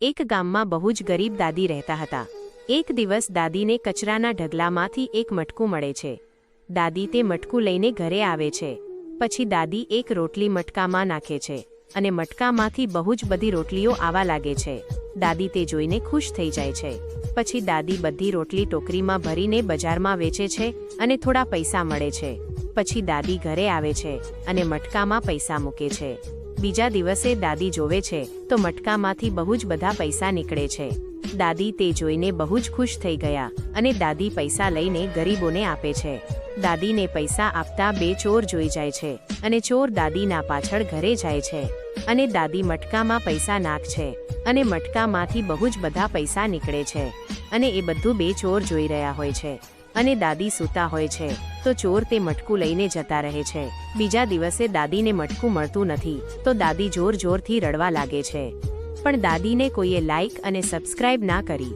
એક ગામમાં બહુ જ ગરીબ દાદી રહેતા હતા। એક દિવસ દાદીને કચરાના ઢગલામાંથી એક મટકું મળે છે। દાદી તે મટકું લઈને ઘરે આવે છે। પછી દાદી એક રોટલી મટકામાં નાખે છે અને મટકામાંથી બહુ જ બધી રોટલીઓ આવવા લાગે છે। દાદી તે જોઈને ખુશ થઈ જાય છે। પછી દાદી બધી રોટલી ટોકરીમાં ભરીને બજારમાં વેચે છે અને થોડા પૈસા મળે છે। પછી દાદી ઘરે આવે છે અને મટકામાં પૈસા મૂકે છે। બીજા દિવસે દાદી જોવે છે તો મટકામાંથી બહુ જ બધા પૈસા નીકળે છે। દાદી તે જોઈને બહુ જ ખુશ થઈ ગયા અને દાદી પૈસા લઈને ગરીબોને આપે છે। દાદીને પૈસા આપતા બે ચોર જોઈ જાય છે અને ચોર દાદીના પાછળ ઘરે જાય છે અને દાદી મટકામાં પૈસા નાખે છે અને મટકામાંથી બહુ જ બધા પૈસા નીકળે છે અને એ બધું બે ચોર જોઈ રહ્યા હોય છે અને દાદી સૂતા હોય છે તો ચોર તે મટકું લઈને જતા રહે છે। બીજા દિવસે દાદીને મટકું મળતું નથી તો દાદી જોરથી રડવા લાગે છે, પણ દાદીને કોઈએ લાઈક અને સબસ્ક્રાઇબ ના કરી।